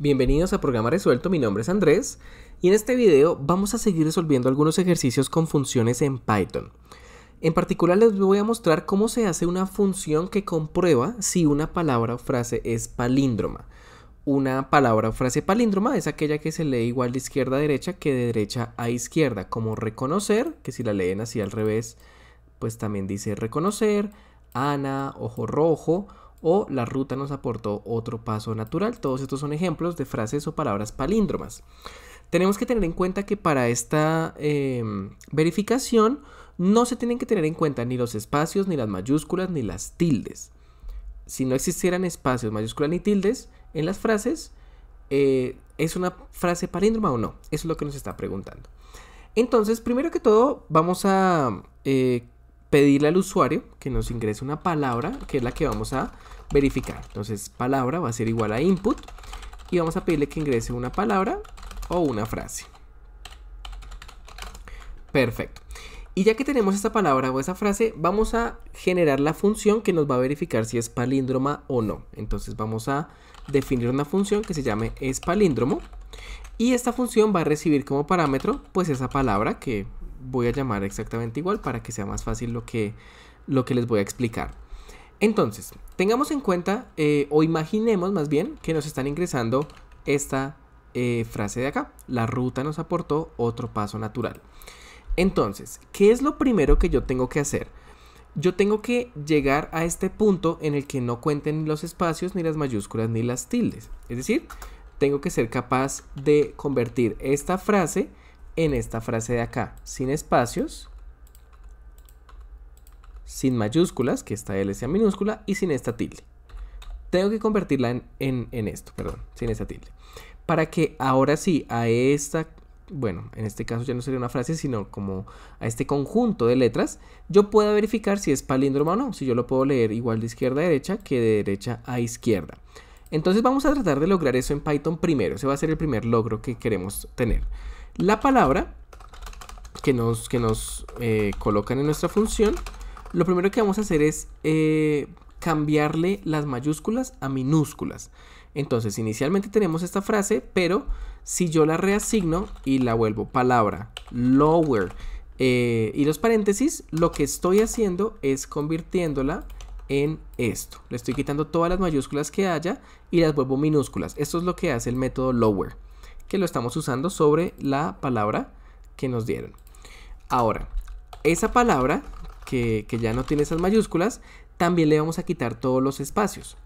Bienvenidos a Programa Resuelto, mi nombre es Andrés y en este video vamos a seguir resolviendo algunos ejercicios con funciones en Python. En particular les voy a mostrar cómo se hace una función que comprueba si una palabra o frase es palíndroma. Una palabra o frase palíndroma es aquella que se lee igual de izquierda a derecha que de derecha a izquierda, como reconocer, que si la leen así al revés, pues también dice reconocer, Ana, ojo rojo, o la ruta nos aportó otro paso natural. Todos estos son ejemplos de frases o palabras palíndromas. Tenemos que tener en cuenta que para esta verificación no se tienen que tener en cuenta ni los espacios, ni las mayúsculas, ni las tildes. Si no existieran espacios, mayúsculas ni tildes en las frases, ¿es una frase palíndroma o no? Eso es lo que nos está preguntando. Entonces, primero que todo, vamos a pedirle al usuario que nos ingrese una palabra, que es la que vamos a verificar. Entonces, palabra va a ser igual a input y vamos a pedirle que ingrese una palabra o una frase. Perfecto. Y ya que tenemos esta palabra o esa frase, vamos a generar la función que nos va a verificar si es palíndroma o no. Entonces vamos a definir una función que se llame espalíndromo y esta función va a recibir como parámetro pues esa palabra que voy a llamar exactamente igual para que sea más fácil lo que les voy a explicar. Entonces, tengamos en cuenta o imaginemos más bien que nos están ingresando esta frase de acá. La ruta nos aportó otro paso natural. Entonces, ¿qué es lo primero que yo tengo que hacer? Yo tengo que llegar a este punto en el que no cuenten los espacios, ni las mayúsculas, ni las tildes. Es decir, tengo que ser capaz de convertir esta frase en esta frase de acá, sin espacios, sin mayúsculas, que esta L sea minúscula, y sin esta tilde. Tengo que convertirla en esto, perdón, sin esta tilde. Para que ahora sí, a esta, bueno, en este caso ya no sería una frase, sino como a este conjunto de letras, yo pueda verificar si es palíndromo o no, si yo lo puedo leer igual de izquierda a derecha que de derecha a izquierda. Entonces vamos a tratar de lograr eso en Python primero, ese va a ser el primer logro que queremos tener. La palabra que nos colocan en nuestra función, lo primero que vamos a hacer es cambiarle las mayúsculas a minúsculas. Entonces inicialmente tenemos esta frase, pero si yo la reasigno y la vuelvo palabra, lower y los paréntesis, lo que estoy haciendo es convirtiéndola en esto. Le estoy quitando todas las mayúsculas que haya y las vuelvo minúsculas. Esto es lo que hace el método lower, que lo estamos usando sobre la palabra que nos dieron. Ahora, esa palabra que ya no tiene esas mayúsculas, también le vamos a quitar todos los espacios.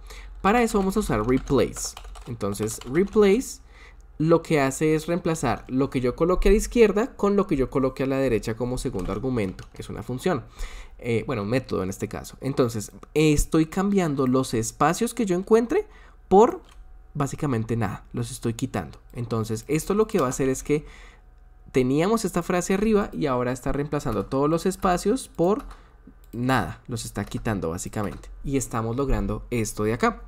Para eso vamos a usar replace. Entonces, replace lo que hace es reemplazar lo que yo coloque a la izquierda con lo que yo coloque a la derecha como segundo argumento. Es una función. Bueno, un método en este caso. Entonces, estoy cambiando los espacios que yo encuentre por básicamente nada, los estoy quitando. Entonces, esto lo que va a hacer es que teníamos esta frase arriba y ahora está reemplazando todos los espacios por nada, los está quitando básicamente. Y estamos logrando esto de acá.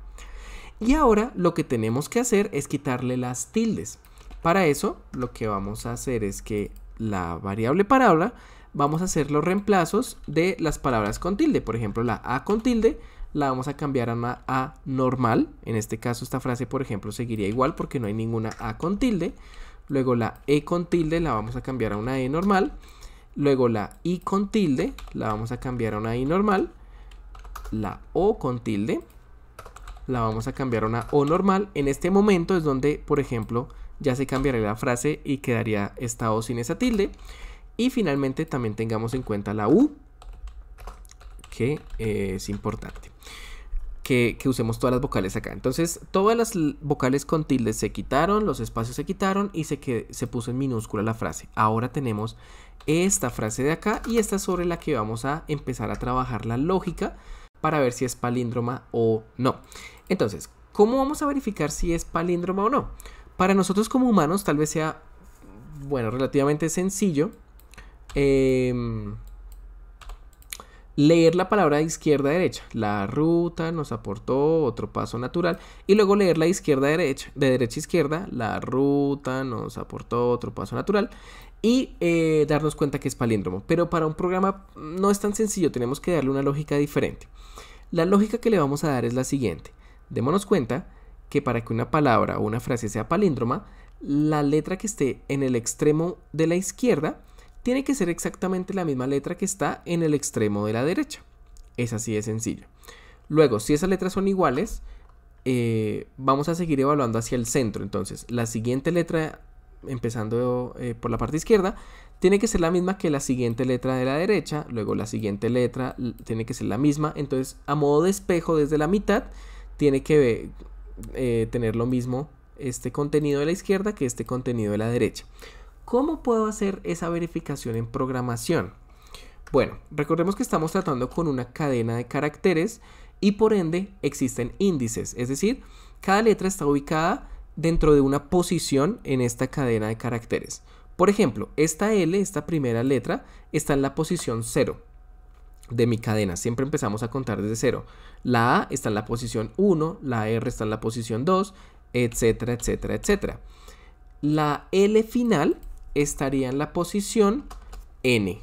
Y ahora lo que tenemos que hacer es quitarle las tildes. Para eso, lo que vamos a hacer es que la variable palabra, vamos a hacer los reemplazos de las palabras con tilde. Por ejemplo, la A con tilde la vamos a cambiar a una A normal. En este caso esta frase, por ejemplo, seguiría igual porque no hay ninguna A con tilde. Luego la E con tilde la vamos a cambiar a una E normal. Luego la I con tilde la vamos a cambiar a una I normal. La O con tilde la vamos a cambiar a una O normal. En este momento es donde, por ejemplo, ya se cambiaría la frase y quedaría esta O sin esa tilde. Y finalmente también tengamos en cuenta la U, que es importante. Que usemos todas las vocales acá. Entonces, todas las vocales con tilde se quitaron, los espacios se quitaron y se puso en minúscula la frase. Ahora tenemos esta frase de acá y esta sobre la que vamos a empezar a trabajar la lógica para ver si es palíndroma o no. Entonces, ¿cómo vamos a verificar si es palíndroma o no? Para nosotros como humanos tal vez sea, bueno, relativamente sencillo leer la palabra de izquierda a derecha. La ruta nos aportó otro paso natural. Y luego leer la izquierda a derecha, de derecha a izquierda. La ruta nos aportó otro paso natural. Y darnos cuenta que es palíndromo. Pero para un programa no es tan sencillo. Tenemos que darle una lógica diferente. La lógica que le vamos a dar es la siguiente. Démonos cuenta que para que una palabra o una frase sea palíndroma, la letra que esté en el extremo de la izquierda tiene que ser exactamente la misma letra que está en el extremo de la derecha. Es así de sencillo. Luego, si esas letras son iguales, vamos a seguir evaluando hacia el centro. Entonces, la siguiente letra, empezando por la parte izquierda, tiene que ser la misma que la siguiente letra de la derecha. Luego, la siguiente letra tiene que ser la misma. Entonces, a modo de espejo desde la mitad, tiene que tener lo mismo este contenido de la izquierda que este contenido de la derecha. ¿Cómo puedo hacer esa verificación en programación? Bueno, recordemos que estamos tratando con una cadena de caracteres y por ende existen índices, es decir, cada letra está ubicada dentro de una posición en esta cadena de caracteres. Por ejemplo, esta L, esta primera letra, está en la posición 0 de mi cadena. Siempre empezamos a contar desde 0. La A está en la posición 1, la R está en la posición 2, etcétera, etcétera, etcétera. La L final estaría en la posición N.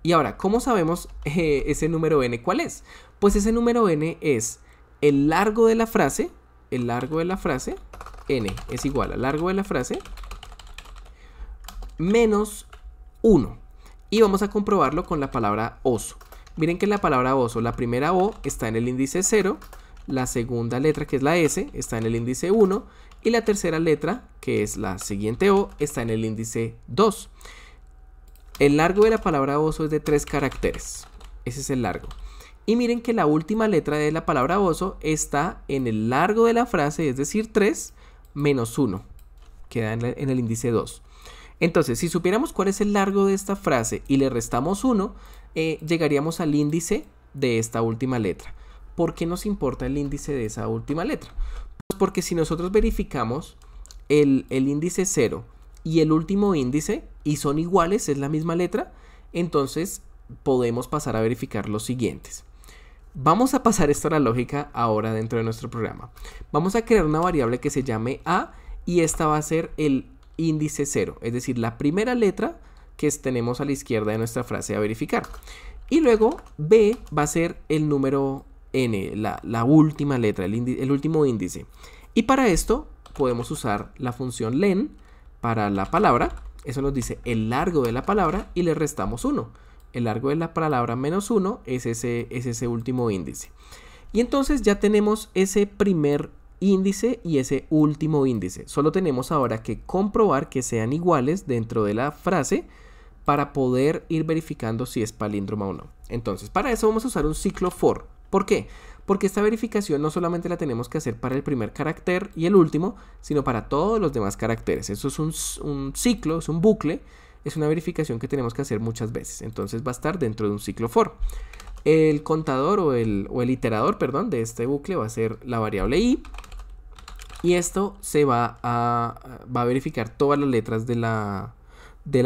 Y ahora, ¿cómo sabemos ese número N cuál es? Pues ese número N es el largo de la frase, N es igual al largo de la frase, menos 1. Y vamos a comprobarlo con la palabra oso. Miren que en la palabra oso, la primera O está en el índice 0, la segunda letra, que es la S, está en el índice 1, y la tercera letra, que es la siguiente O, está en el índice 2. El largo de la palabra oso es de 3 caracteres. Ese es el largo. Y miren que la última letra de la palabra oso está en el largo de la frase, es decir, 3 menos 1. Queda en el índice 2. Entonces, si supiéramos cuál es el largo de esta frase y le restamos 1, llegaríamos al índice de esta última letra. ¿Por qué nos importa el índice de esa última letra? Pues porque si nosotros verificamos el índice 0 y el último índice y son iguales, es la misma letra, entonces podemos pasar a verificar los siguientes. Vamos a pasar esto a la lógica ahora dentro de nuestro programa. Vamos a crear una variable que se llame A y esta va a ser el índice 0, es decir, la primera letra que tenemos a la izquierda de nuestra frase a verificar. Y luego B va a ser el número N, la última letra, el último índice. Y para esto podemos usar la función len para la palabra. Eso nos dice el largo de la palabra y le restamos 1. El largo de la palabra menos 1 es ese último índice. Y entonces ya tenemos ese primer índice y ese último índice. Solo tenemos ahora que comprobar que sean iguales dentro de la frase para poder ir verificando si es palíndroma o no. Entonces, para eso vamos a usar un ciclo for. ¿Por qué? Porque esta verificación no solamente la tenemos que hacer para el primer carácter y el último, sino para todos los demás caracteres. Eso es un ciclo, es un bucle, es una verificación que tenemos que hacer muchas veces. Entonces va a estar dentro de un ciclo for. El contador o el iterador, perdón, de este bucle va a ser la variable i. Y esto se va a verificar todas las letras de la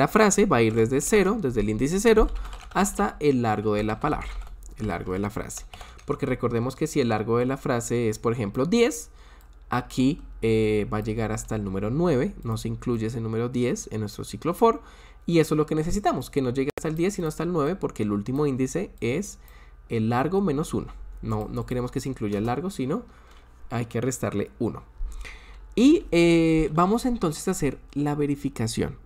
frase, va a ir desde 0, desde el índice 0, hasta el largo de la palabra, el largo de la frase. Porque recordemos que si el largo de la frase es, por ejemplo, 10, aquí va a llegar hasta el número 9, no se incluye ese número 10 en nuestro ciclo for, y eso es lo que necesitamos, que no llegue hasta el 10 sino hasta el 9, porque el último índice es el largo menos 1. No queremos que se incluya el largo, sino hay que restarle 1. Y vamos entonces a hacer la verificación.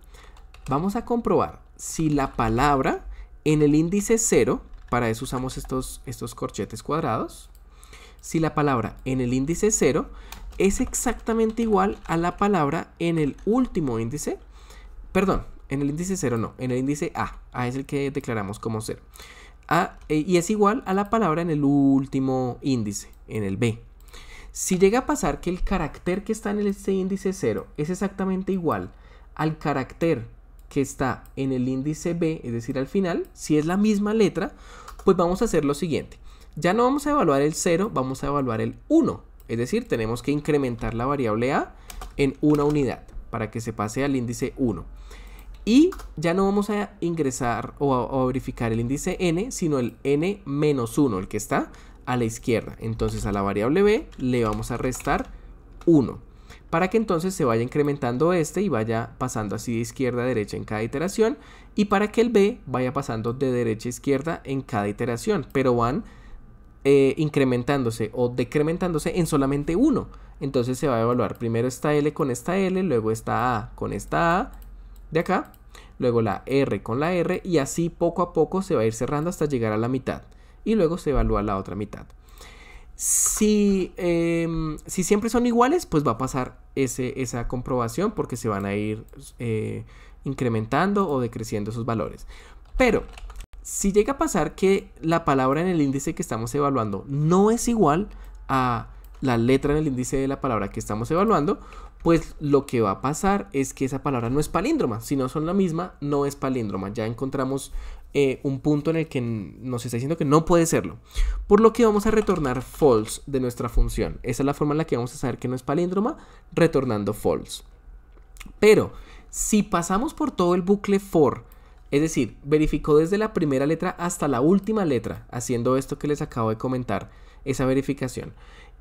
Vamos a comprobar si la palabra en el índice 0, para eso usamos estos corchetes cuadrados, si la palabra en el índice 0 es exactamente igual a la palabra en el último índice, perdón, en el índice 0 no, en el índice A, A es el que declaramos como 0, y es igual a la palabra en el último índice, en el B. Si llega a pasar que el carácter que está en este índice 0 es exactamente igual al carácter que está en el índice B, es decir, al final, si es la misma letra, pues vamos a hacer lo siguiente. Ya no vamos a evaluar el 0, vamos a evaluar el 1. Es decir, tenemos que incrementar la variable A en una unidad para que se pase al índice 1. Y ya no vamos a ingresar o a verificar el índice N, sino el N menos 1, el que está a la izquierda. Entonces a la variable B le vamos a restar 1. Para que entonces se vaya incrementando y vaya pasando así de izquierda a derecha en cada iteración. Y para que el B vaya pasando de derecha a izquierda en cada iteración. Pero van incrementándose o decrementándose en solamente uno. Entonces se va a evaluar primero esta L con esta L, luego esta A con esta A de acá, luego la R con la R, y así poco a poco se va a ir cerrando hasta llegar a la mitad y luego se evalúa la otra mitad. Si siempre son iguales, pues va a pasar esa comprobación porque se van a ir incrementando o decreciendo sus valores. Pero si llega a pasar que la palabra en el índice que estamos evaluando no es igual a la letra en el índice de la palabra que estamos evaluando, pues lo que va a pasar es que esa palabra no es palíndroma. Si no son la misma, no es palíndroma. Ya encontramos un punto en el que nos está diciendo que no puede serlo. Por lo que vamos a retornar false de nuestra función. Esa es la forma en la que vamos a saber que no es palíndroma, retornando false. Pero si pasamos por todo el bucle for, es decir, verificó desde la primera letra hasta la última letra, haciendo esto que les acabo de comentar, esa verificación,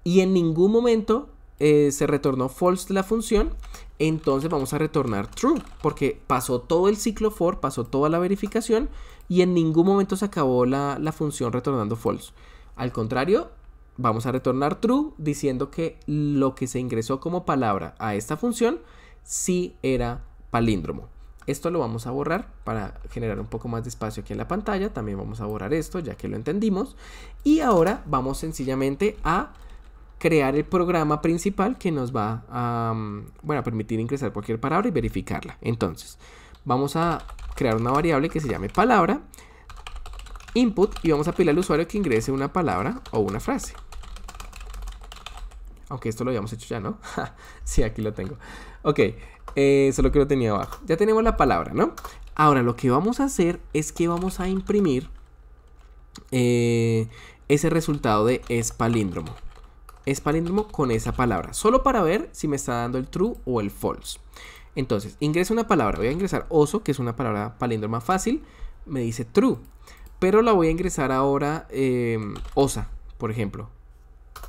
y en ningún momento se retornó false de la función, entonces vamos a retornar true, porque pasó todo el ciclo for, pasó toda la verificación y en ningún momento se acabó la función retornando false. Al contrario, vamos a retornar true diciendo que lo que se ingresó como palabra a esta función sí era palíndromo. Esto lo vamos a borrar para generar un poco más de espacio aquí en la pantalla. También vamos a borrar esto ya que lo entendimos. Y ahora vamos sencillamente a crear el programa principal que nos va a permitir ingresar cualquier palabra y verificarla. Entonces, vamos a crear una variable que se llame palabra, input, y vamos a pedirle al usuario que ingrese una palabra o una frase. Aunque esto lo habíamos hecho ya, ¿no? Sí, aquí lo tengo. Ok, solo que lo tenía abajo. Ya tenemos la palabra, ¿no? Ahora lo que vamos a hacer es que vamos a imprimir ese resultado de es palíndromo. Es palíndromo con esa palabra, solo para ver si me está dando el true o el false. Entonces, ingreso una palabra. Voy a ingresar oso, que es una palabra palíndroma fácil. Me dice true, pero la voy a ingresar ahora osa, por ejemplo,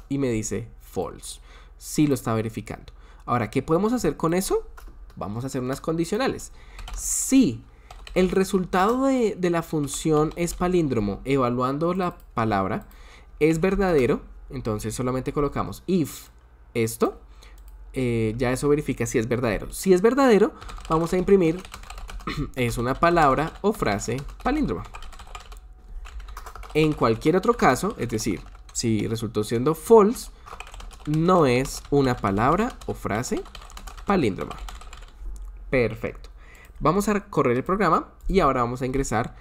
y me dice false. Sí lo está verificando. Ahora, ¿qué podemos hacer con eso? Vamos a hacer unas condicionales. Si el resultado de la función es palíndromo evaluando la palabra es verdadero, entonces solamente colocamos if esto, ya eso verifica si es verdadero. Si es verdadero, vamos a imprimir es una palabra o frase palíndroma. En cualquier otro caso, es decir, si resultó siendo false, no es una palabra o frase palíndroma. Perfecto. Vamos a correr el programa y ahora vamos a ingresar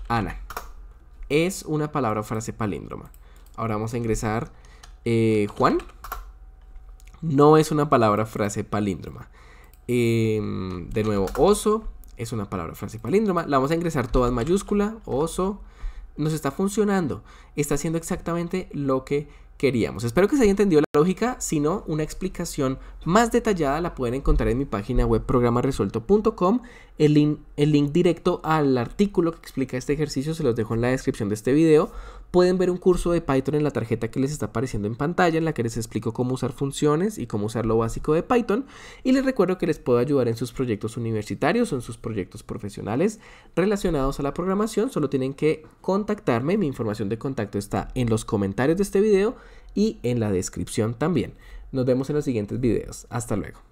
Ana. Es una palabra o frase palíndroma. Ahora vamos a ingresar Juan. No es una palabra o frase palíndroma. De nuevo, oso. Es una palabra o frase palíndroma. La vamos a ingresar toda en mayúscula. Oso. Nos está funcionando. Está haciendo exactamente lo que queríamos. Espero que se haya entendido la lógica. Si no, una explicación más detallada la pueden encontrar en mi página web programaresuelto.com. El link directo al artículo que explica este ejercicio se los dejo en la descripción de este video. Pueden ver un curso de Python en la tarjeta que les está apareciendo en pantalla, en la que les explico cómo usar funciones y cómo usar lo básico de Python. Y les recuerdo que les puedo ayudar en sus proyectos universitarios o en sus proyectos profesionales relacionados a la programación. Solo tienen que contactarme. Mi información de contacto está en los comentarios de este video y en la descripción también. Nos vemos en los siguientes videos. Hasta luego.